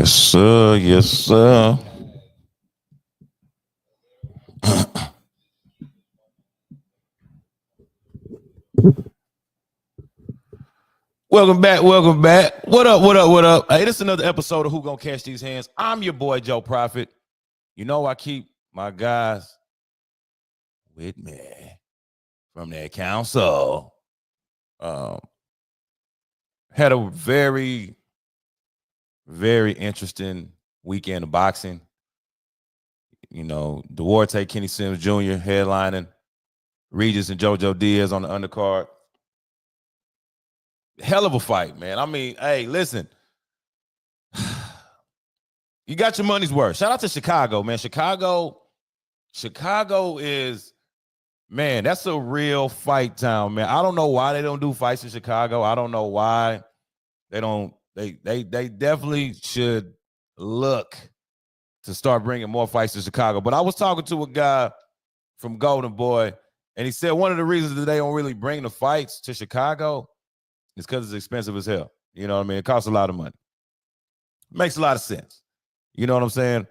Yes, sir. Yes, sir. Welcome back. Welcome back. What up? What up? What up? Hey, this is another episode of Who Gonna Catch These Hands. I'm your boy, Joe Prophet. You know, I keep my guys with me from that council. Had a very, very interesting weekend of boxing. You know, Duarte, Kenny Sims Jr. headlining, Regis and Jojo Diaz on the undercard. Hell of a fight, man. I mean, hey, listen. You got your money's worth. Shout out to Chicago, man. Chicago is, man, that's a real fight town, man. I don't know why they don't do fights in Chicago. I don't know why they don't. They definitely should look to start bringing more fights to Chicago. But I was talking to a guy from Golden Boy, and he said one of the reasons that they don't really bring the fights to Chicago is because it's expensive as hell. You know what I mean? It costs a lot of money. Makes a lot of sense. You know what I'm saying?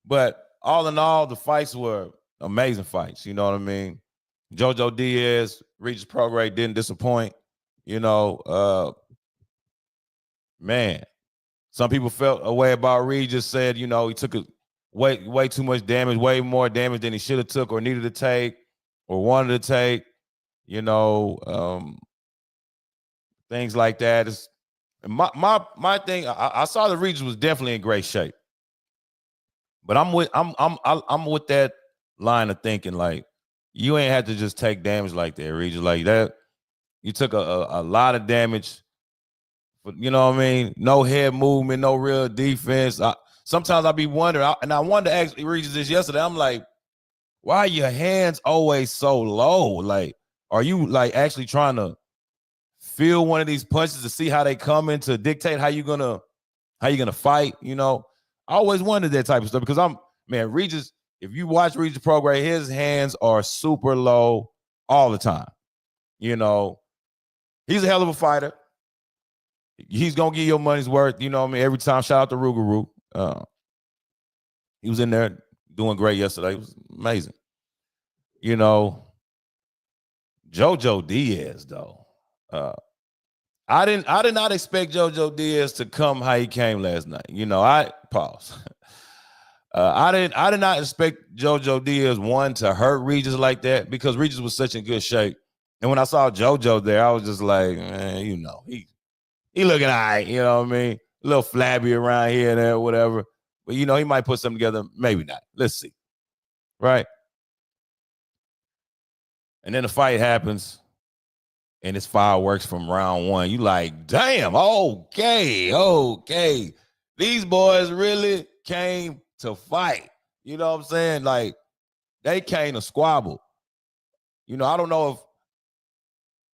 But all in all, the fights were amazing fights. You know what I mean? Jojo Diaz, Regis Prograis didn't disappoint. You know, man, some people felt a way about Regis, said, you know, he took way too much damage, way more damage than he should have took or needed to take or wanted to take. You know, things like that. Is my thing. I saw that Regis was definitely in great shape. But I'm with that line of thinking, like, you ain't had to just take damage like that, Regis. Like that, you took a lot of damage. But you know what I mean? No head movement, no real defense. Sometimes I be wondering, and I wanted to ask Regis this yesterday. I'm like, why are your hands always so low? Like, are you like actually trying to feel one of these punches to see how they come in to dictate how you gonna fight? You know, I always wondered that type of stuff because Regis, if you watch Regis Prograis, his hands are super low all the time. You know, he's a hell of a fighter. He's gonna get your money's worth. You know what I mean? Every time. Shout out to Rougarou. He was in there doing great yesterday. It was amazing. You know, Jojo Diaz, though. I did not expect Jojo Diaz to come how he came last night. You know, I did not expect Jojo Diaz to hurt Regis like that because Regis was such in good shape. And when I saw Jojo there, I was just like, man, you know, he looking all right, you know what I mean? A little flabby around here and there, whatever. But you know, he might put something together, maybe not. Let's see. Right? And then the fight happens. And it's fireworks from round one. You like, damn, okay. These boys really came to fight. You know what I'm saying? Like, they came to squabble. You know, I don't know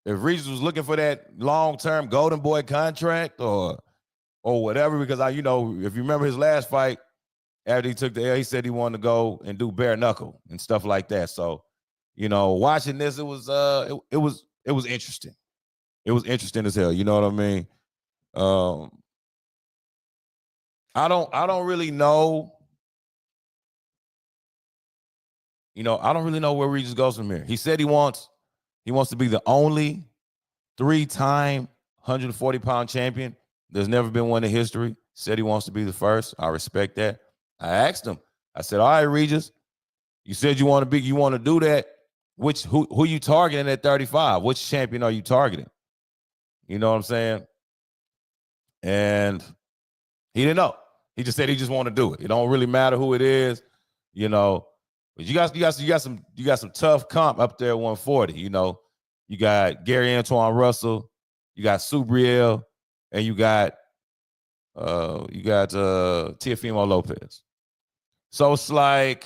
if Regis was looking for that long-term Golden Boy contract or whatever, because if you remember his last fight, after he took the L, he said he wanted to go and do bare knuckle and stuff like that. So, you know, watching this, it was interesting. It was interesting as hell. You know what I mean? I don't really know. You know, I don't really know where Regis goes from here. He said he wants to be the only 3-time 140-pound champion. There's never been one in history. Said he wants to be the first. I respect that. I asked him. I said, all right, Regis, you said you want to do that. Who you targeting at 35? Which champion are you targeting? You know what I'm saying? And he didn't know. He just said he just want to do it. It don't really matter who it is, you know. But you got some tough comp up there at 140. You know, you got Gary Antoine Russell, you got Subriel, and you got Teofimo Lopez. So it's like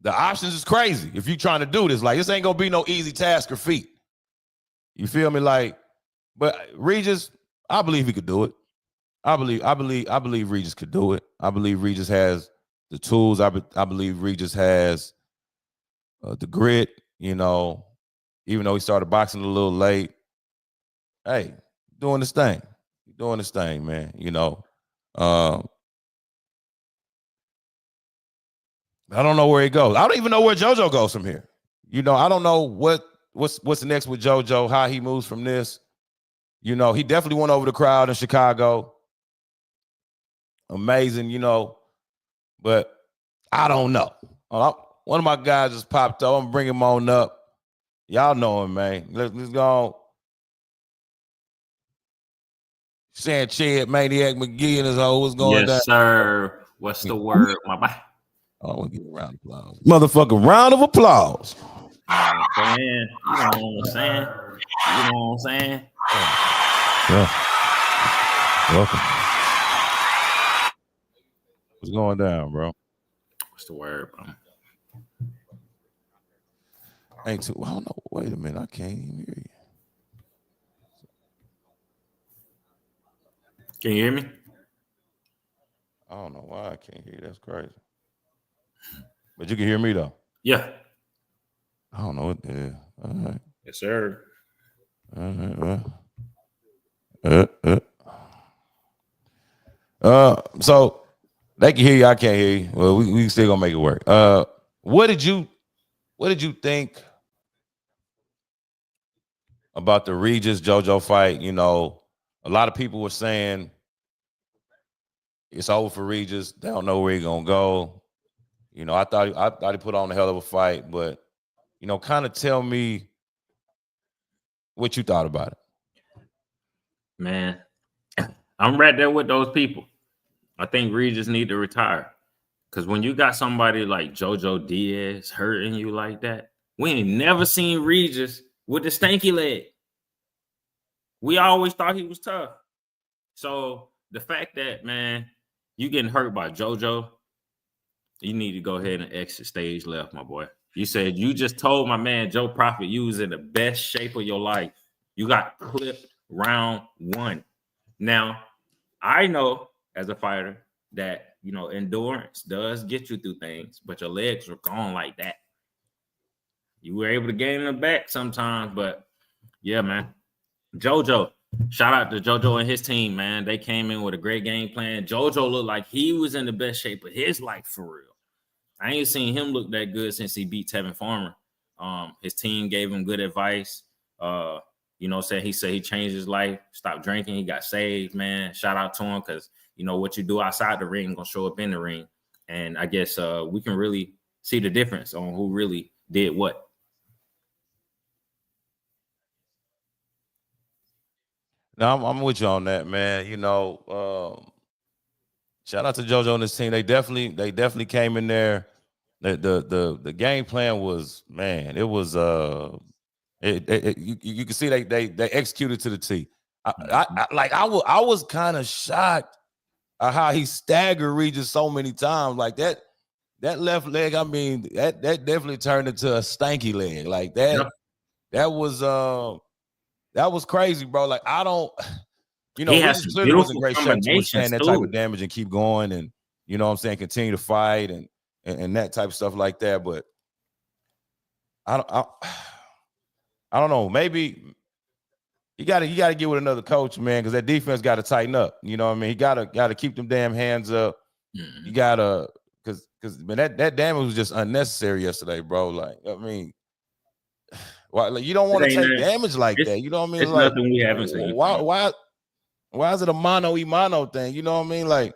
the options is crazy. If you're trying to do this, like, this ain't gonna be no easy task or feat. You feel me? Like, but Regis, I believe he could do it. I believe Regis could do it. I believe Regis has the tools. I believe Regis has the grit. You know, even though he started boxing a little late, hey, doing this thing, man. You know, I don't know where he goes. I don't even know where JoJo goes from here. You know, I don't know what's next with JoJo, how he moves from this. You know, he definitely won over the crowd in Chicago. Amazing, you know, but I don't know. One of my guys just popped up. I'm gonna bring him on up. Y'all know him, man. Let's go. Saying Chad Maniac McGee and his hoe was going down. Yes, sir. What's the word, my boy? I want to give a round of applause. Motherfucking round of applause. You know what I'm saying? You know what I'm saying? Yeah. Welcome. What's going down, bro? What's the word, bro? Ain't too. I don't know. Wait a minute. I can't even hear you. Can you hear me? I don't know why I can't hear you. That's crazy. But you can hear me though. Yeah. I don't know what the hell. All right. Yes, sir. All right. Well. So they can hear you. I can't hear you. Well, we still gonna make it work. What did you think about the Regis Jojo fight? You know, a lot of people were saying it's over for Regis. They don't know where he's gonna go. You know, I thought he put on a hell of a fight, but you know, kind of tell me what you thought about it. Man, I'm right there with those people. I think Regis need to retire. Because when you got somebody like Jojo Diaz hurting you like that, we ain't never seen Regis with the stanky leg. We always thought he was tough. So the fact that, man, you getting hurt by Jojo, you need to go ahead and exit stage left, my boy. You said you just told my man Joe Prophet you was in the best shape of your life. You got clipped round 1. Now, I know as a fighter that, you know, endurance does get you through things, but your legs were gone like that. You were able to gain them back sometimes, but yeah, man. Jojo, shout out to Jojo and his team, man. They came in with a great game plan. Jojo looked like he was in the best shape of his life for real. I ain't seen him look that good since he beat Tevin Farmer. His team gave him good advice. You know, he said he changed his life, stopped drinking, he got saved, man. Shout out to him because, you know, what you do outside the ring gonna show up in the ring. And I guess we can really see the difference on who really did what. Now I'm with you on that, man. You know, shout out to JoJo and his team. They definitely came in there. The game plan was, man, it was you can see they executed to the T. I was kind of shocked at how he staggered Regis so many times. Like that left leg, I mean, that definitely turned into a stanky leg. Like that, that was crazy, bro. Like I don't, you know, Regis clearly was in great shape to withstand that type of damage and keep going, and you know what I'm saying, continue to fight and that type of stuff like that. But I don't know. Maybe you got to get with another coach, man, because that defense got to tighten up. You know what I mean? He got to keep them damn hands up. Mm-hmm. You got to because man, that damage was just unnecessary yesterday, bro. Like I mean, like, you don't want to take damage like that. You know what I mean? It's like, nothing we haven't seen. Why is it a mano thing? You know what I mean? Like,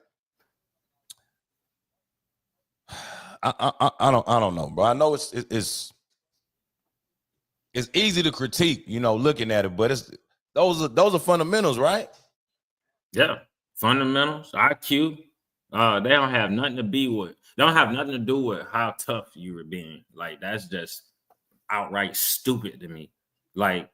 I don't know, bro. I know it's easy to critique, you know, looking at it, but those are fundamentals, right? Yeah, fundamentals, IQ. They don't have nothing to be with. They don't have nothing to do with how tough you were being. Like that's just outright stupid to me. Like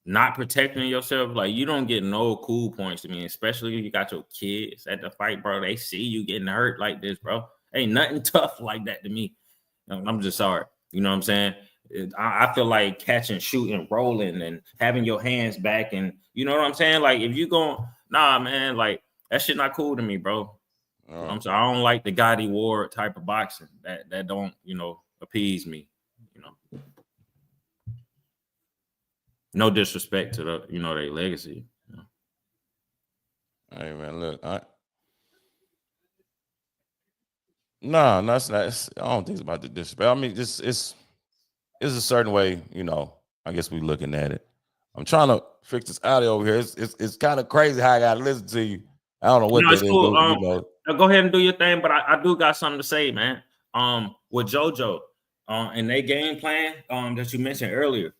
not protecting yourself. Like you don't get no cool points to me, especially if you got your kids at the fight, bro. They see you getting hurt like this, bro. Ain't nothing tough like that to me. I'm just sorry. You know what I'm saying? I feel like catching, shooting, rolling, and having your hands back, and you know what I'm saying. Like if you going, nah, man, like that shit not cool to me, bro. I'm sorry, I don't like the Gotti Ward type of boxing. That don't, you know, appease me. You know, no disrespect to the, you know, their legacy. You know? Hey man, look, No, that's not. I don't think it's about the disrespect. I mean, it's a certain way, you know. I guess we looking at it. I'm trying to fix this audio over here. It's kind of crazy how I got to listen to you. I don't know what No, that it's is, cool. but you know. Go ahead and do your thing, but I do got something to say, man. With JoJo, and they game plan, that you mentioned earlier,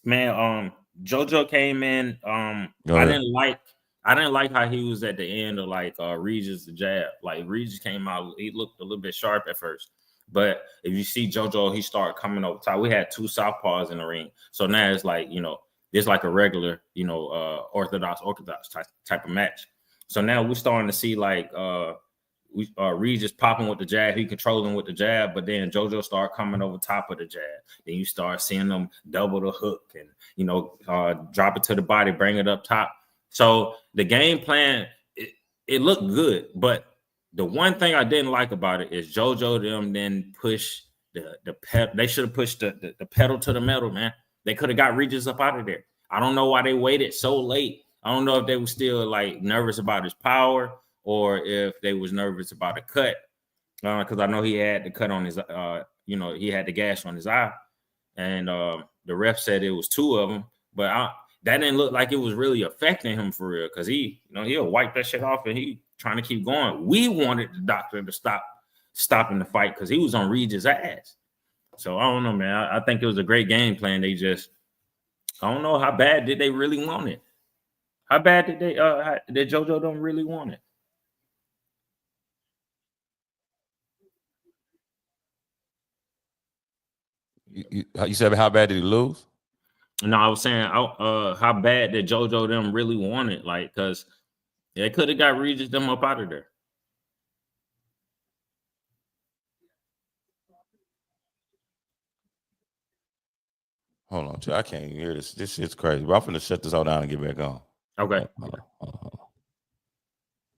man. JoJo came in. Go I ahead. didn't like how he was at the end of like Regis the jab. Like Regis came out, he looked a little bit sharp at first. But if you see JoJo, he started coming over top. We had two southpaws in the ring. So now it's like, you know, it's like a regular, you know, orthodox type of match. So now we're starting to see like Regis popping with the jab, he controlling with the jab, but then JoJo start coming over top of the jab. Then you start seeing them double the hook and, you know, drop it to the body, bring it up top. So the game plan, it looked good, but the one thing I didn't like about it is JoJo them then push the pedal. They should have pushed the pedal to the metal, man. They could have got Regis up out of there. I don't know why they waited so late. I don't know if they were still like nervous about his power or if they was nervous about a cut. Because I know he had the cut on his, you know, he had the gash on his eye. And the ref said it was two of them. But that didn't look like it was really affecting him for real. Because he, you know, he'll wipe that shit off and he trying to keep going. We wanted the doctor to stopping the fight because he was on Regis' ass. So I don't know, man. I think it was a great game plan. They just, I don't know how bad did they really want it. How bad did they did JoJo don't really want it? You said how bad did he lose? No, I was saying how bad did JoJo them really want it? Like, because they could have got Regis them up out of there. Hold on, I can't even hear this. This shit's crazy. But I'm finna shut this all down and get back on. Okay. Hold on.